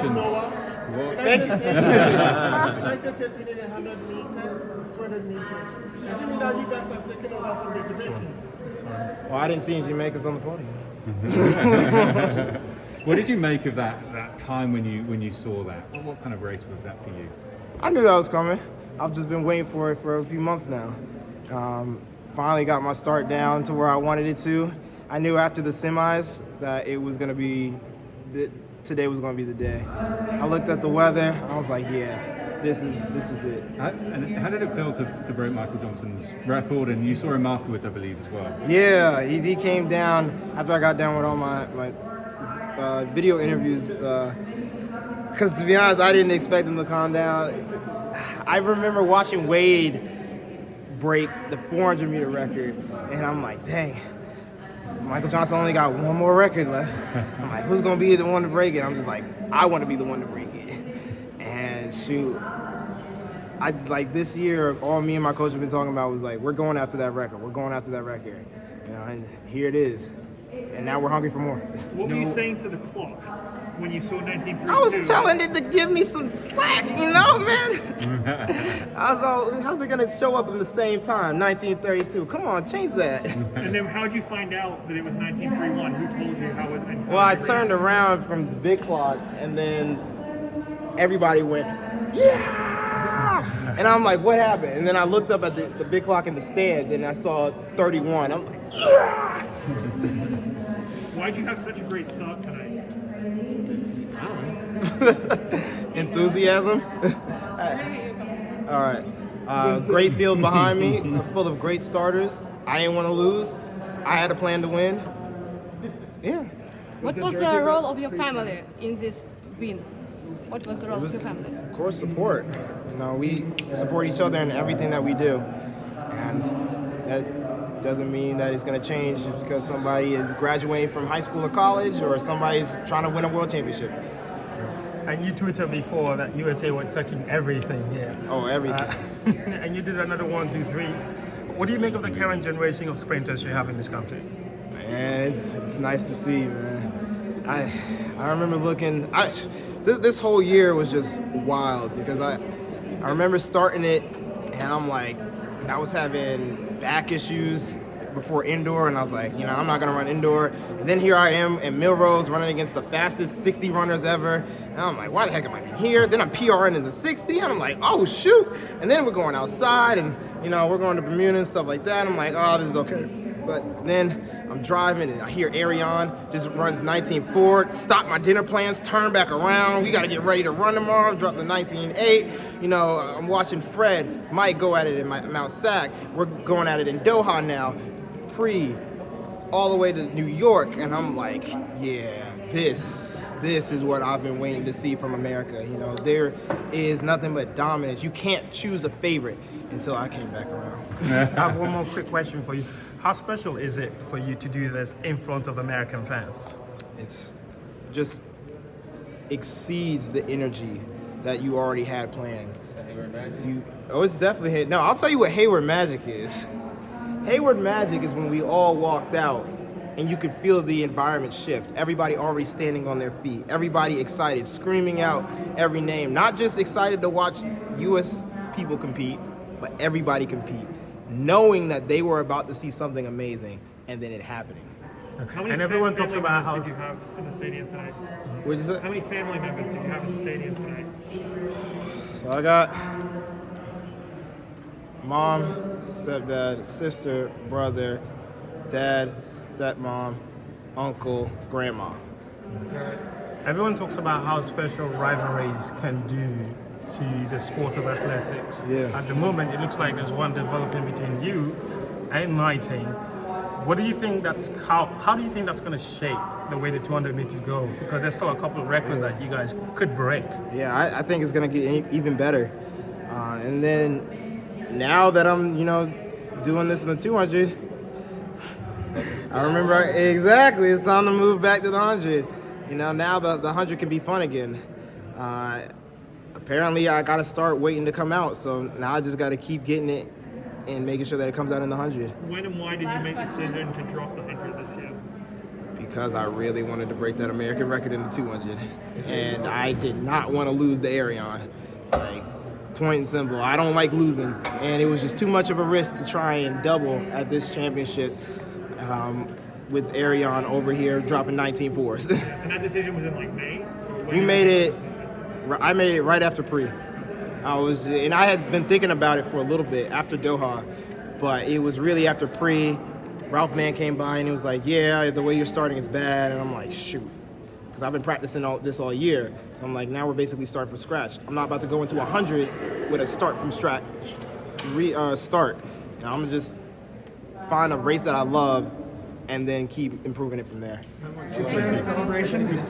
Congratulations. United States we did 100 meters, 200 meters. Does it mean that you guys have taken over from the Jamaicans? Well, I didn't see any Jamaicans on the podium. What did you make of that time when you saw that? What kind of race was that for you? I knew that was coming. I've just been waiting for it for a few months now. Finally got my start down to where I wanted it to. I knew after the semis that it was going to be, today was going to be the day. I looked at the weather. I was like, yeah, this is it. And how did it feel to break Michael Johnson's record? And you saw him afterwards, I believe, as well. Yeah, he came down after I got done with all my video interviews. Because to be honest, I didn't expect him to calm down. I remember watching Wade break the 400-meter record, and I'm like, dang, Michael Johnson only got one more record left. I'm like, who's going to be the one to break it? I'm just like, I want to be the one to break it. And shoot, this year, all me and my coach have been talking about was like, we're going after that record. We're going after that record. And here it is. And now we're hungry for more. What were you saying to the clock when you saw 1932? I was telling it to give me some slack, man. I was all, how's it gonna show up in the same time, 1932? Come on, change that. And then how did you find out that it was 1931? Who told you how it was? Well, I turned around from the big clock, and then everybody went, yeah! And I'm like, what happened? And then I looked up at the big clock in the stands, and I saw 31. I'm like, yes! Why'd you have such a great start tonight? Enthusiasm. All right. Great field behind me, full of great starters. I didn't want to lose. I had a plan to win. Yeah. What was the role of your family in this win? What was the role of your family? Of course, support. We support each other in everything that we do, and that doesn't mean that it's going to change just because somebody is graduating from high school or college or somebody's trying to win a world championship. And you tweeted before that USA were touching everything here. Oh, everything. And you did another 1, 2, 3. What do you make of the current generation of sprinters you have in this country? Man, it's nice to see, man. I remember looking. This whole year was just wild because I remember starting it and I'm like, I was having back issues before indoor, and I was like, I'm not gonna run indoor. And then here I am in Milrose running against the fastest 60 runners ever. And I'm like, why the heck am I here? Then I'm PRing in the 60, and I'm like, oh shoot. And then we're going outside, and we're going to Bermuda and stuff like that. I'm like, oh, this is okay. But then I'm driving, and I hear Ariane just runs 19.4. Stop my dinner plans, turn back around. We gotta get ready to run tomorrow. Drop the 19.8. I'm watching Fred, Mike go at it in Mount Sac. We're going at it in Doha now. All the way to New York, and I'm like, yeah, this is what I've been waiting to see from America. There is nothing but dominance. You can't choose a favorite until I came back around. I have one more quick question for you. How special is it for you to do this in front of American fans? It's just exceeds the energy that you already had planned. It's definitely, no, I'll tell you what Hayward Magic is. Hayward Magic is when we all walked out and you could feel the environment shift. Everybody already standing on their feet. Everybody excited, screaming out every name. Not just excited to watch U.S. people compete, but everybody compete. Knowing that they were about to see something amazing and then it happening. And everyone talks about how... Did you have in the stadium tonight? What is it? How many family members did you have in the stadium tonight? So I got mom, stepdad, sister, brother, dad, stepmom, uncle, grandma. Everyone talks about how special rivalries can do to the sport of athletics. Yeah. At the moment, it looks like there's one developing between you and my team. What do you think how do you think that's going to shape the way the 200 meters go? Because there's still a couple of records that you guys could break. Yeah, I think it's going to get even better. And then now that I'm, doing this in the 200, I remember exactly. It's time to move back to the 100. Now the 100 can be fun again. Apparently, I got to start waiting to come out. So now I just got to keep getting it and making sure that it comes out in the 100. When and why did you make the decision to drop the 100 this year? because I really wanted to break that American record in the 200, and I did not want to lose the Arion. Like, point and simple, I don't like losing, and it was just too much of a risk to try and double at this championship with Arion over here dropping 19.4s. And that decision was in like May? I made it right after pre. And I had been thinking about it for a little bit after Doha, but it was really after pre. Ralph Mann came by and he was like, yeah, the way you're starting is bad. And I'm like, shoot, because I've been practicing all year. So I'm like, now we're basically starting from scratch. I'm not about to go into 100 with a start from scratch, start. And I'm gonna just find a race that I love and then keep improving it from there. Celebration.